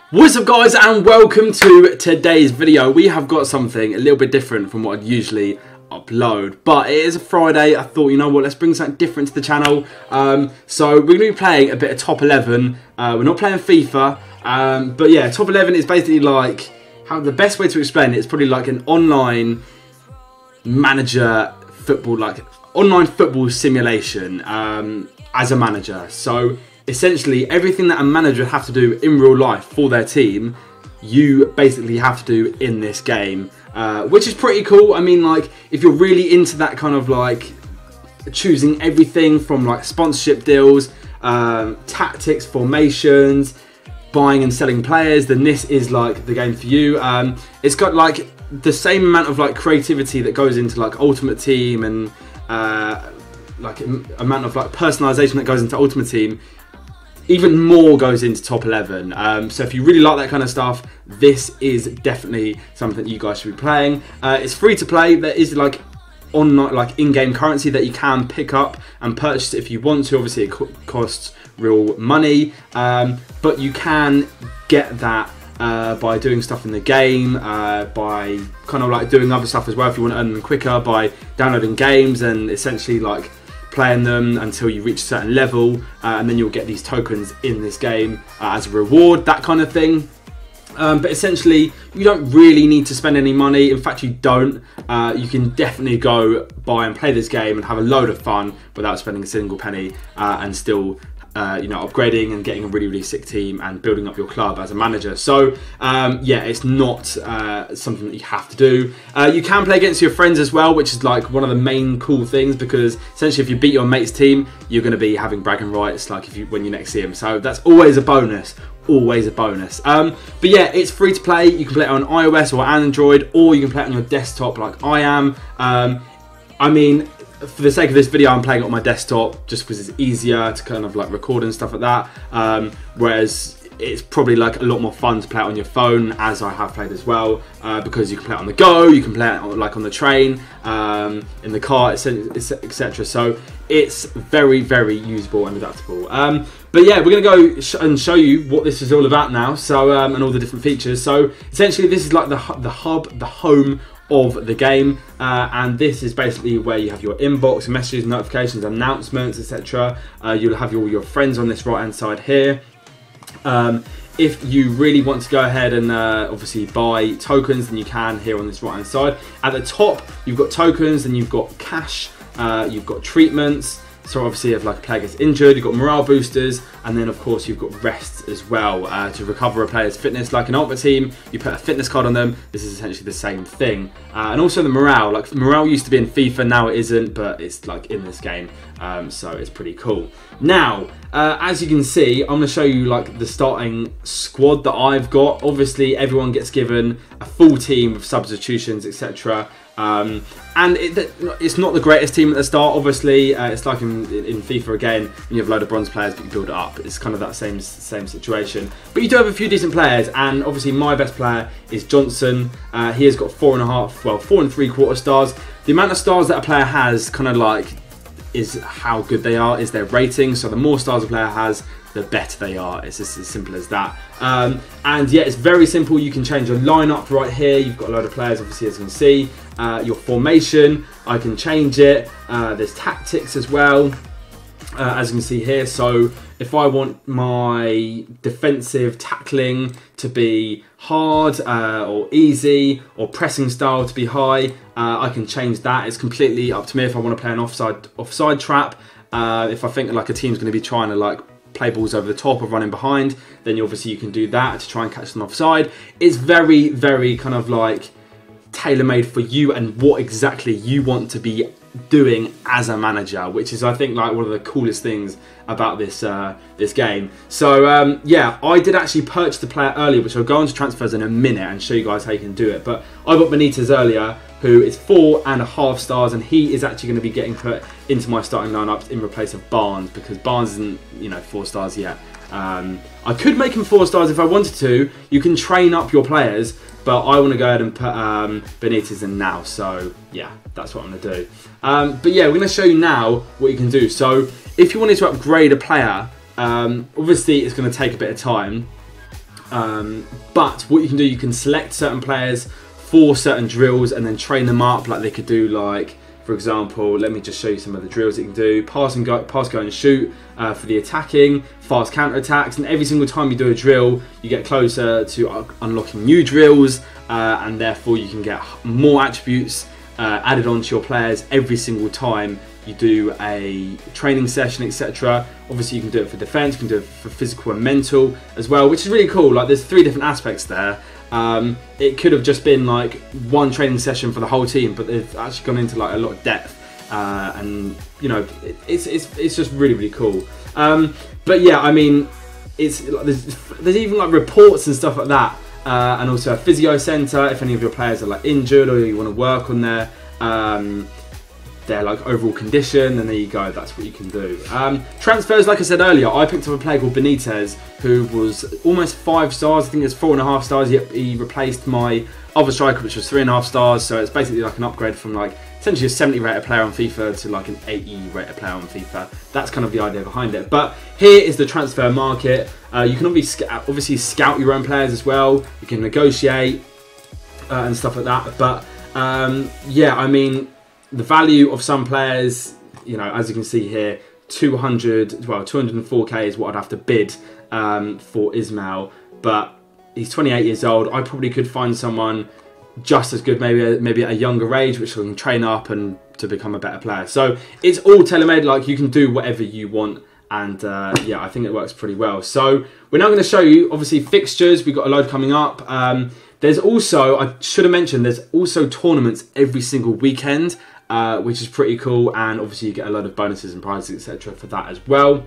What's up guys, and welcome to today's video. We have got something a little bit different from what I'd usually upload, but it is a Friday. I thought, you know what, let's bring something different to the channel. So we're going to be playing a bit of top 11. We're not playing FIFA, but yeah, top 11 is basically like, how the best way to explain it is probably like an online manager football, like online football simulation as a manager. So essentially, everything that a manager would have to do in real life for their team, you basically have to do in this game, which is pretty cool. I mean, like, if you're really into that kind of like choosing everything from like sponsorship deals, tactics, formations, buying and selling players, then this is like the game for you. It's got like the same amount of like creativity that goes into like Ultimate Team and like amount of like personalization that goes into Ultimate Team. Even more goes into top 11. So if you really like that kind of stuff, this is definitely something that you guys should be playing. It's free to play. There is like online, like in-game currency that you can pick up and purchase if you want to. Obviously, it costs real money, but you can get that by doing stuff in the game, by kind of like doing other stuff as well if you want to earn them quicker, by downloading games and essentially like playing them until you reach a certain level, and then you'll get these tokens in this game as a reward, that kind of thing. But essentially, you don't really need to spend any money. In fact, you don't. You can definitely go buy and play this game and have a load of fun without spending a single penny, and still you know, upgrading and getting a really sick team and building up your club as a manager. So yeah, it's not something that you have to do. You can play against your friends as well, which is like one of the main cool things, because essentially if you beat your mate's team, you're going to be having bragging rights like when you next see him. So that's always a bonus. Always a bonus. But yeah, it's free to play. You can play it on iOS or Android, or you can play it on your desktop like I am. I mean, for the sake of this video, I'm playing it on my desktop just because it's easier to kind of like record and stuff like that. Whereas it's probably like a lot more fun to play it on your phone, as I have played as well, because you can play it on the go, you can play it like on the train, in the car, etc. So it's very usable and adaptable. But yeah, we're going to go and show you what this is all about now. So and all the different features. So essentially, this is like the hub, the home of the game, and this is basically where you have your inbox, messages, notifications, announcements, etc. You'll have all your friends on this right hand side here. If you really want to go ahead and obviously buy tokens, then you can here on this right hand side. At the top, you've got tokens, and you've got cash, you've got treatments. So obviously if like a player gets injured, you've got morale boosters, and then of course you've got rests as well to recover a player's fitness. Like an Ultimate Team, you put a fitness card on them. This is essentially the same thing. And also the morale, like morale used to be in FIFA, now it isn't, but it's like in this game. So it's pretty cool. Now, as you can see, I'm going to show you like the starting squad that I've got. Obviously everyone gets given a full team with substitutions, etc. And it's not the greatest team at the start, obviously. It's like in FIFA again, when you have a load of bronze players but you build it up. It's kind of that same situation. But you do have a few decent players, and obviously my best player is Johnson. He has got 4 3/4 stars. The amount of stars that a player has kind of like is how good they are, is their rating. So the more stars a player has, the better they are. It's just as simple as that. And yeah, it's very simple. You can change your lineup right here. You've got a load of players, obviously, as you can see. Your formation, I can change it. There's tactics as well, as you can see here. So if I want my defensive tackling to be hard or easy, or pressing style to be high, I can change that. It's completely up to me if I want to play an offside trap. If I think like a team's going to be trying to like play balls over the top or running behind, then obviously you can do that to try and catch them offside. It's very kind of like tailor-made for you and what exactly you want to be doing as a manager, which is, I think, like one of the coolest things about this this game. So yeah, I did actually purchase the player earlier, which I'll go on to transfers in a minute and show you guys how you can do it. But I got Benitez earlier, who is 4.5 stars, and he is actually going to be getting put into my starting lineups in replace of Barnes, because Barnes isn't, you know, 4 stars yet. I could make him 4 stars if I wanted to. You can train up your players, but I want to go ahead and put Benitez in now. So yeah, that's what I'm going to do. But yeah, we're going to show you now what you can do. So if you wanted to upgrade a player, obviously it's going to take a bit of time. But what you can do, you can select certain players for certain drills and then train them up. Like they could do, like, for example, let me just show you some of the drills that you can do. Pass, go and shoot for the attacking, fast counter attacks, and every single time you do a drill, you get closer to unlocking new drills, and therefore you can get more attributes added onto your players every single time you do a training session, etc. Obviously you can do it for defense, you can do it for physical and mental as well, which is really cool. Like there's 3 different aspects there. It could have just been like one training session for the whole team, but they've actually gone into like a lot of depth, and you know, it's just really cool. But yeah, I mean, it's like there's even like reports and stuff like that, and also a physio center if any of your players are like injured or you want to work on their like overall condition, and there you go, that's what you can do. Transfers, like I said earlier, I picked up a player called Benitez who was almost 5 stars. I think it's 4.5 stars. He replaced my other striker, which was 3.5 stars, so it's basically like an upgrade from like essentially a 70 rated player on FIFA to like an 80 rated player on FIFA. That's kind of the idea behind it. But here is the transfer market. You can obviously scout your own players as well. You can negotiate and stuff like that. But yeah, I mean, the value of some players, you know, as you can see here, 204k is what I'd have to bid for Ismail, but he's 28 years old. I probably could find someone just as good, maybe at a younger age, which can train up and to become a better player. So it's all tailor-made. Like you can do whatever you want, and yeah, I think it works pretty well. So we're now going to show you obviously fixtures. We've got a load coming up. There's also, I should have mentioned, there's also tournaments every single weekend, which is pretty cool, and obviously you get a lot of bonuses and prizes, etc. for that as well.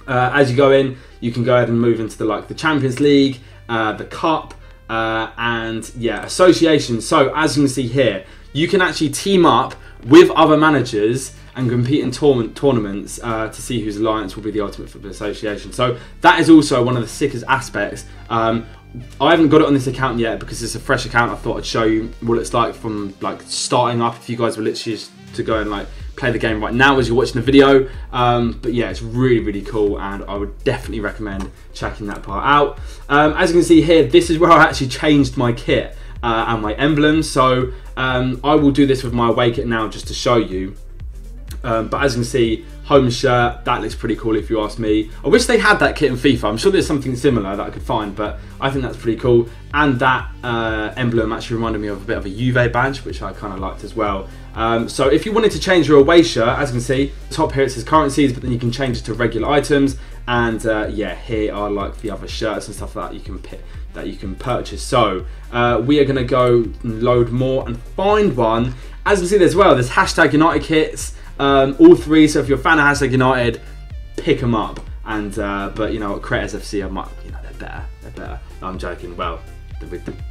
As you go in, you can go ahead and move into the Champions League, the Cup, and yeah, associations. So as you can see here, you can actually team up with other managers and compete in tournaments to see whose alliance will be the Ultimate Football Association. So that is also one of the sickest aspects. I haven't got it on this account yet because it's a fresh account. I thought I'd show you what it's like from like starting up, if you guys were literally just to go and like play the game right now as you're watching the video. But yeah, it's really cool, and I would definitely recommend checking that part out. As you can see here, this is where I actually changed my kit and my emblems. So I will do this with my away kit now just to show you. But as you can see, home shirt, that looks pretty cool if you ask me. I wish they had that kit in FIFA. I'm sure there's something similar that I could find, but I think that's pretty cool. And that emblem actually reminded me of a bit of a Juve badge, which I kind of liked as well. So if you wanted to change your away shirt, as you can see, top here it says currencies, but then you can change it to regular items. And yeah, here are like the other shirts and stuff that you can pick, that you can purchase. So we are going to go and load more and find one. As you can see as well, there's hashtag United kits. All 3, so if you're a fan of hashtag United, pick them up. And but you know, Creators FC, I might, you know, they're better. No, I'm joking. Well,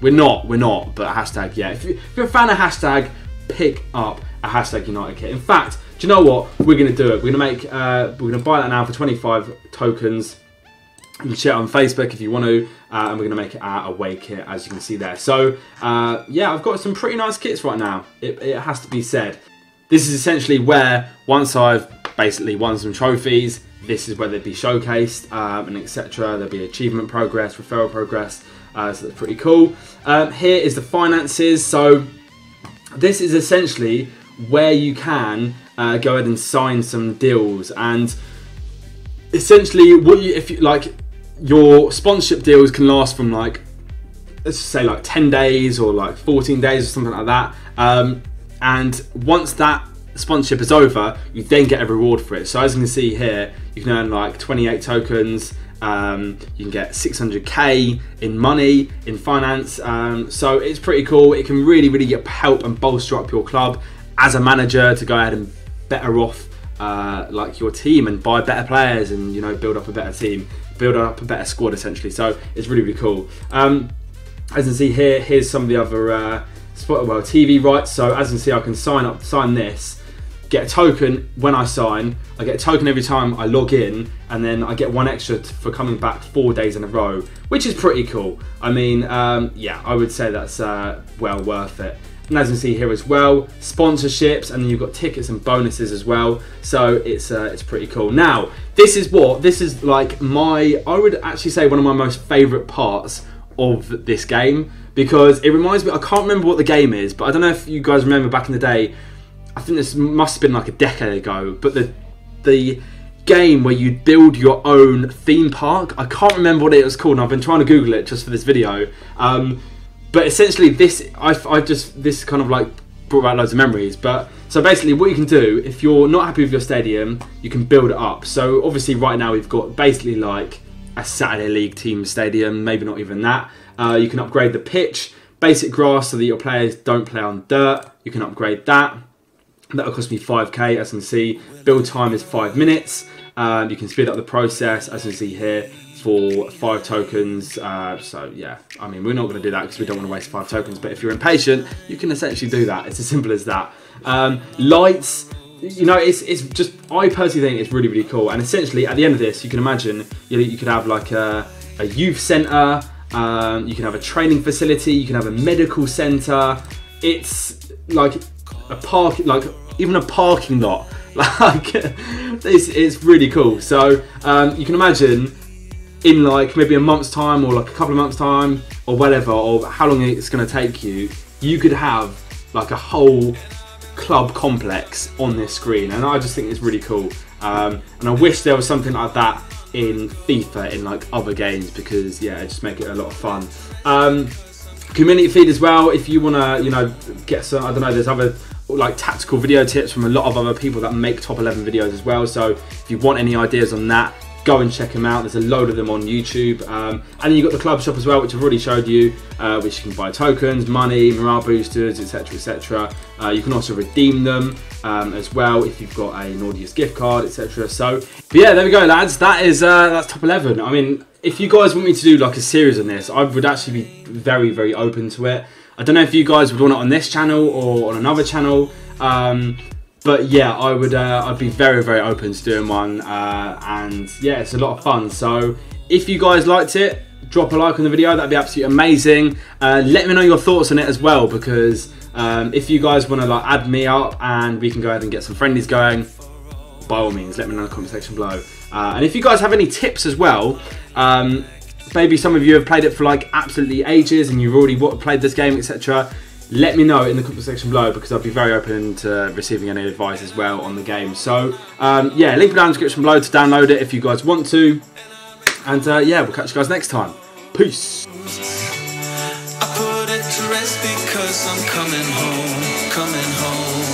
we're not. But hashtag, yeah. If you're a fan of hashtag, pick up a hashtag United kit. In fact, do you know what? We're gonna do it. We're gonna buy that now for 25 tokens. You can share it on Facebook if you want to, and we're going to make it our away kit, as you can see there. So yeah, I've got some pretty nice kits right now. It has to be said. This is essentially where, once I've basically won some trophies, this is where they'd be showcased, and etc. There'll be achievement progress, referral progress, so that's pretty cool. Here is the finances. So this is essentially where you can go ahead and sign some deals, and essentially what you, if you like, your sponsorship deals can last from like, let's just say like 10 days or like 14 days or something like that. And once that sponsorship is over, you then get a reward for it. So as you can see here, you can earn like 28 tokens. You can get 600k in money, in finance. So it's pretty cool. It can really help and bolster up your club as a manager to go ahead and better off like your team and buy better players, and you know, build up a better team, build up a better squad essentially. So it's really cool. As you can see here, here's some of the other TV rights. So as you can see, I can sign this, get a token when I sign. I get a token every time I log in, and then I get 1 extra for coming back 4 days in a row, which is pretty cool. I mean, yeah, I would say that's well worth it. and as you can see here as well, sponsorships, and then you've got tickets and bonuses as well. So it's pretty cool. Now, this is like I would actually say one of my most favourite parts of this game, because it reminds me, I can't remember what the game is, but I don't know if you guys remember back in the day, I think this must have been like a decade ago, but the game where you build your own theme park, I can't remember what it was called, and I've been trying to Google it just for this video, but essentially this kind of like brought back loads of memories. But so basically what you can do, if you're not happy with your stadium, you can build it up. So obviously right now we've got basically like a Saturday League team stadium, maybe not even that. You can upgrade the pitch, basic grass so that your players don't play on dirt. You can upgrade that. That'll cost me 5k, as you can see. Build time is 5 minutes. You can speed up the process, as you can see here, for 5 tokens. So yeah, I mean, we're not going to do that because we don't want to waste 5 tokens. But if you're impatient, you can essentially do that. It's as simple as that. Lights, you know, it's just, I personally think it's really, really cool. And essentially, at the end of this, you can imagine you could have like a youth centre. You can have a training facility. You can have a medical centre. It's like a park, like even a parking lot. Like it's really cool. So you can imagine in like maybe a month's time, or like a couple of months time, or whatever, or how long it's going to take you, you could have like a whole club complex on this screen, and I just think it's really cool. And I wish there was something like that in FIFA, in like other games, because yeah, it just make it a lot of fun. Community feed as well, if you want to, you know, get some, I don't know, there's other like tactical video tips from a lot of other people that make top 11 videos as well. So if you want any ideas on that, go and check them out. There's a load of them on YouTube. And then you've got the club shop as well, which I've already showed you, which you can buy tokens, money, morale boosters, etc, etc. You can also redeem them as well if you've got a Nordius gift card, etc. So, but yeah, there we go, lads. That is that's top 11. I mean, if you guys want me to do like a series on this, I would actually be very, very open to it. I don't know if you guys would want it on this channel or on another channel. But yeah, I would. I'd be very, very open to doing one, and yeah, it's a lot of fun. So if you guys liked it, drop a like on the video. That'd be absolutely amazing. Let me know your thoughts on it as well, because if you guys want to like add me up and we can go ahead and get some friendlies going, by all means, let me know in the comment section below. And if you guys have any tips as well, maybe some of you have played it for like absolutely ages and you've already played this game, etc. Let me know in the comment section below, because I'll be very open to receiving any advice as well on the game. So yeah, link down in the description below to download it if you guys want to. And yeah, we'll catch you guys next time. Peace. I put it to rest because I'm coming home, coming home.